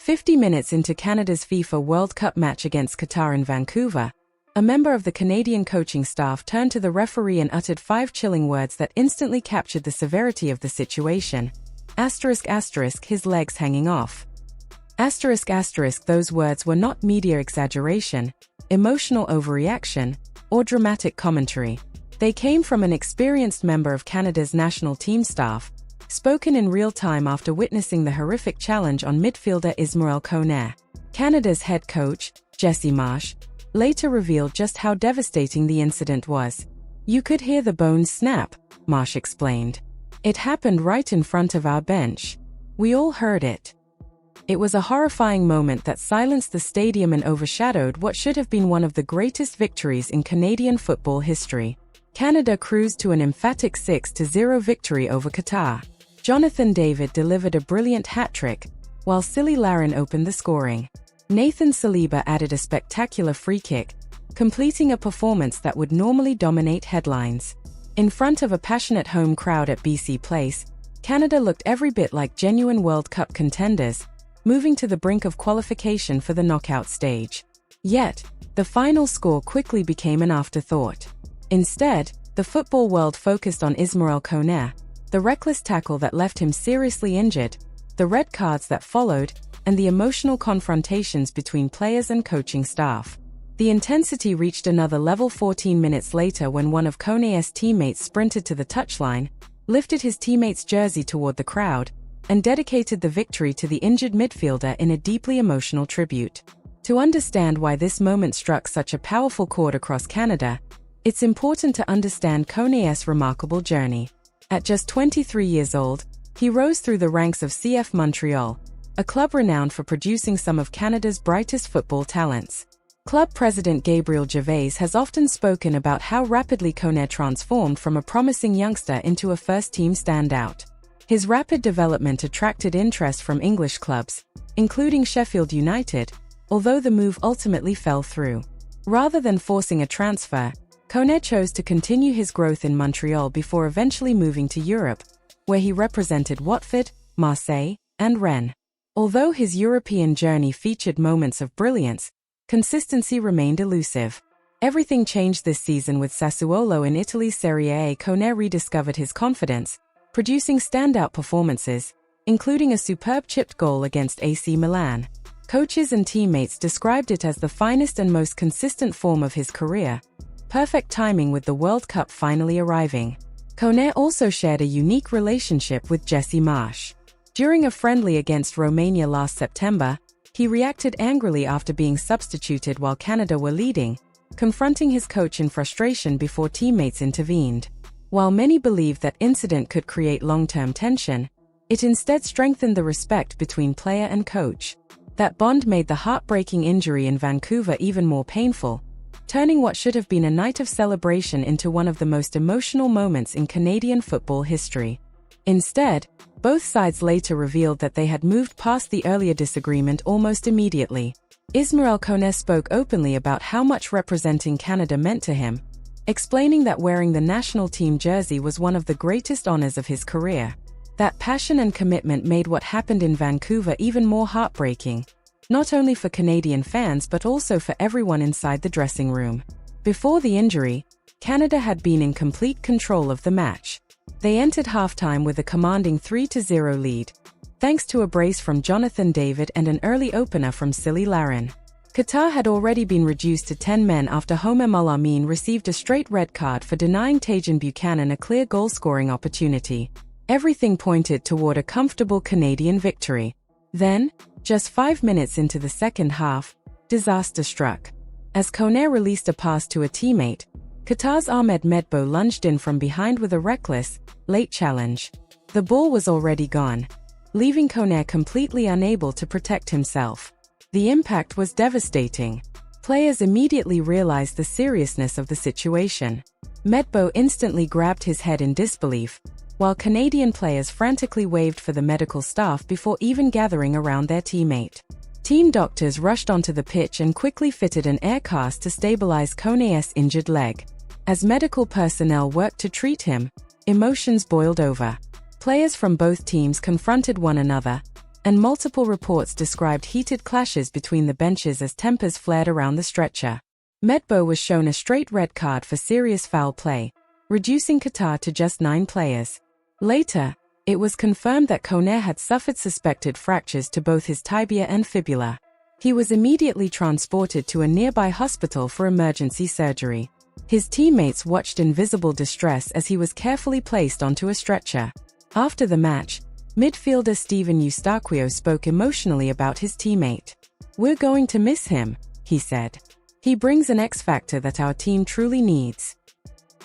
50 minutes into Canada's FIFA World Cup match against Qatar in Vancouver, a member of the Canadian coaching staff turned to the referee and uttered 5 chilling words that instantly captured the severity of the situation. His legs hanging off. Those words were not media exaggeration, emotional overreaction, or dramatic commentary. They came from an experienced member of Canada's national team staff, spoken in real time after witnessing the horrific challenge on midfielder Ismael Kone. Canada's head coach, Marsch, later revealed just how devastating the incident was. "You could hear the bones snap," Marsch explained. "It happened right in front of our bench. We all heard it." It was a horrifying moment that silenced the stadium and overshadowed what should have been one of the greatest victories in Canadian football history. Canada cruised to an emphatic 6-0 victory over Qatar. Jonathan David delivered a brilliant hat-trick, while Larin opened the scoring. Nathan Saliba added a spectacular free kick, completing a performance that would normally dominate headlines. In front of a passionate home crowd at BC Place, Canada looked every bit like genuine World Cup contenders, moving to the brink of qualification for the knockout stage. Yet, the final score quickly became an afterthought. Instead, the football world focused on Ismael Kone, the reckless tackle that left him seriously injured, the red cards that followed, and the emotional confrontations between players and coaching staff. The intensity reached another level 14 minutes later when one of Kone's teammates sprinted to the touchline, lifted his teammate's jersey toward the crowd, and dedicated the victory to the injured midfielder in a deeply emotional tribute. To understand why this moment struck such a powerful chord across Canada, it's important to understand Kone's remarkable journey. At just 23 years old, he rose through the ranks of CF Montreal, a club renowned for producing some of Canada's brightest football talents. Club president Gabriel Gervais has often spoken about how rapidly Kone transformed from a promising youngster into a first-team standout. His rapid development attracted interest from English clubs, including Sheffield United, although the move ultimately fell through. Rather than forcing a transfer, Kone chose to continue his growth in Montreal before eventually moving to Europe, where he represented Watford, Marseille, and Rennes. Although his European journey featured moments of brilliance, consistency remained elusive. Everything changed this season with Sassuolo in Italy's Serie A. Kone rediscovered his confidence, producing standout performances, including a superb chipped goal against AC Milan. Coaches and teammates described it as the finest and most consistent form of his career. Perfect timing with the World Cup finally arriving. Kone also shared a unique relationship with Marsch. During a friendly against Romania last September, he reacted angrily after being substituted while Canada were leading, confronting his coach in frustration before teammates intervened. While many believed that incident could create long-term tension, it instead strengthened the respect between player and coach. That bond made the heartbreaking injury in Vancouver even more painful, turning what should have been a night of celebration into one of the most emotional moments in Canadian football history. Instead, both sides later revealed that they had moved past the earlier disagreement almost immediately. Ismael Kone spoke openly about how much representing Canada meant to him, explaining that wearing the national team jersey was one of the greatest honors of his career. That passion and commitment made what happened in Vancouver even more heartbreaking, not only for Canadian fans but also for everyone inside the dressing room. Before the injury, Canada had been in complete control of the match. They entered halftime with a commanding 3-0 lead, thanks to a brace from Jonathan David and an early opener from Larin. Qatar had already been reduced to 10 men after Homer Malamin received a straight red card for denying Tajan Buchanan a clear goal-scoring opportunity. Everything pointed toward a comfortable Canadian victory. Then, just 5 minutes into the second half, disaster struck. As Kone released a pass to a teammate, Qatar's Ahmed Medbo lunged in from behind with a reckless, late challenge. The ball was already gone, leaving Kone completely unable to protect himself. The impact was devastating. Players immediately realized the seriousness of the situation. Medbo instantly grabbed his head in disbelief, while Canadian players frantically waved for the medical staff before even gathering around their teammate. Team doctors rushed onto the pitch and quickly fitted an air cast to stabilize Kone's injured leg. As medical personnel worked to treat him, emotions boiled over. Players from both teams confronted one another, and multiple reports described heated clashes between the benches as tempers flared around the stretcher. Medbo was shown a straight red card for serious foul play, reducing Qatar to just 9 players. Later, it was confirmed that Kone had suffered suspected fractures to both his tibia and fibula. He was immediately transported to a nearby hospital for emergency surgery. His teammates watched in visible distress as he was carefully placed onto a stretcher. After the match, midfielder Steven Eustachio spoke emotionally about his teammate. "We're going to miss him," he said. "He brings an X-factor that our team truly needs."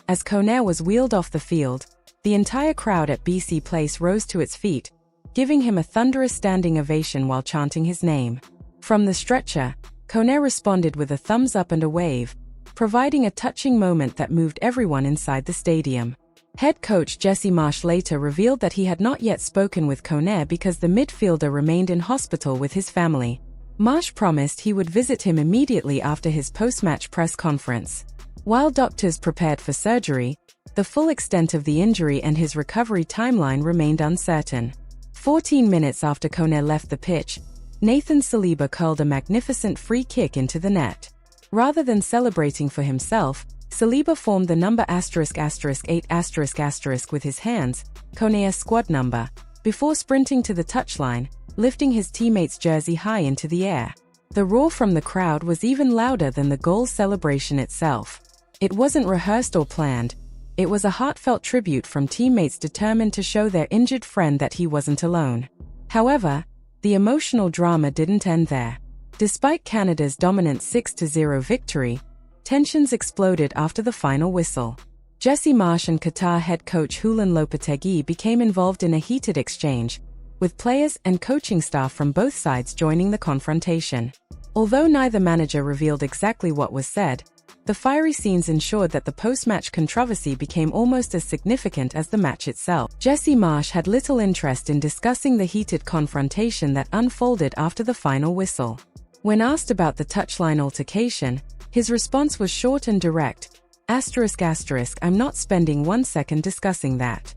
As Kone was wheeled off the field, the entire crowd at BC Place rose to its feet, giving him a thunderous standing ovation while chanting his name. From the stretcher, Kone responded with a thumbs up and a wave, providing a touching moment that moved everyone inside the stadium. Head coach Marsch later revealed that he had not yet spoken with Kone because the midfielder remained in hospital with his family. Marsch promised he would visit him immediately after his post-match press conference. While doctors prepared for surgery, the full extent of the injury and his recovery timeline remained uncertain. 14 minutes after Kone left the pitch, Nathan Saliba curled a magnificent free kick into the net. Rather than celebrating for himself, Saliba formed the number **8*** with his hands, Kone's squad number, before sprinting to the touchline, lifting his teammate's jersey high into the air. The roar from the crowd was even louder than the goal celebration itself. It wasn't rehearsed or planned. It was a heartfelt tribute from teammates determined to show their injured friend that he wasn't alone. However, the emotional drama didn't end there. Despite Canada's dominant 6-0 victory, tensions exploded after the final whistle. Marsch and Qatar head coach Julen Lopetegui became involved in a heated exchange, with players and coaching staff from both sides joining the confrontation. Although neither manager revealed exactly what was said, the fiery scenes ensured that the post-match controversy became almost as significant as the match itself. Marsch had little interest in discussing the heated confrontation that unfolded after the final whistle. When asked about the touchline altercation, his response was short and direct. "****, I'm not spending 1 second discussing that."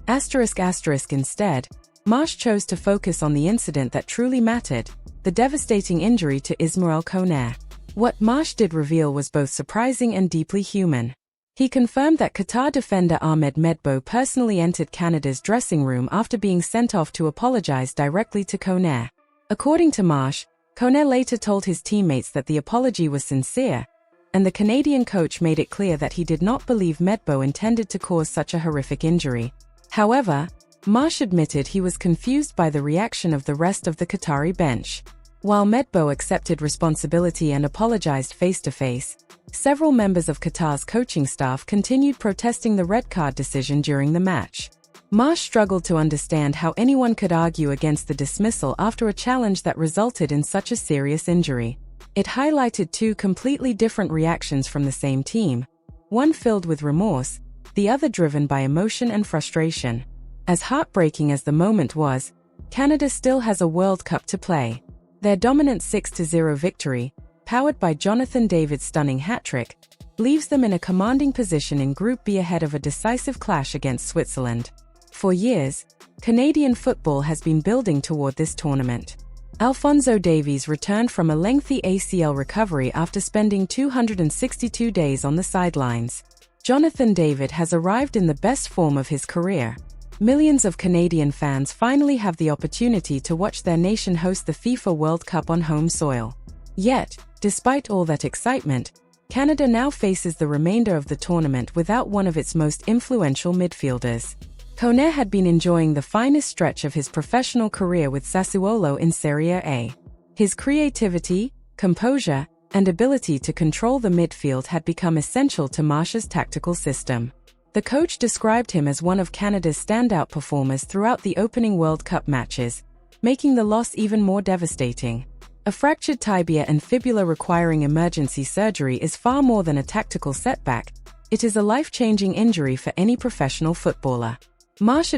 Instead, Marsch chose to focus on the incident that truly mattered, the devastating injury to Ismael Kone. What Marsch did reveal was both surprising and deeply human. He confirmed that Qatar defender Ahmed Medbo personally entered Canada's dressing room after being sent off to apologize directly to Kone. According to Marsch, Kone later told his teammates that the apology was sincere, and the Canadian coach made it clear that he did not believe Medbo intended to cause such a horrific injury. However, Marsch admitted he was confused by the reaction of the rest of the Qatari bench. While Medbo accepted responsibility and apologized face-to-face, several members of Qatar's coaching staff continued protesting the red card decision during the match. Marsch struggled to understand how anyone could argue against the dismissal after a challenge that resulted in such a serious injury. It highlighted two completely different reactions from the same team, one filled with remorse, the other driven by emotion and frustration. As heartbreaking as the moment was, Canada still has a World Cup to play. Their dominant 6-0 victory, powered by Jonathan David's stunning hat-trick, leaves them in a commanding position in Group B ahead of a decisive clash against Switzerland. For years, Canadian football has been building toward this tournament. Alphonso Davies returned from a lengthy ACL recovery after spending 262 days on the sidelines. Jonathan David has arrived in the best form of his career. Millions of Canadian fans finally have the opportunity to watch their nation host the FIFA World Cup on home soil. Yet, despite all that excitement, Canada now faces the remainder of the tournament without one of its most influential midfielders. Kone had been enjoying the finest stretch of his professional career with Sassuolo in Serie A. His creativity, composure, and ability to control the midfield had become essential to Marsch's tactical system. The coach described him as one of Canada's standout performers throughout the opening World Cup matches, making the loss even more devastating. A fractured tibia and fibula requiring emergency surgery is far more than a tactical setback. It is a life-changing injury for any professional footballer. Marsch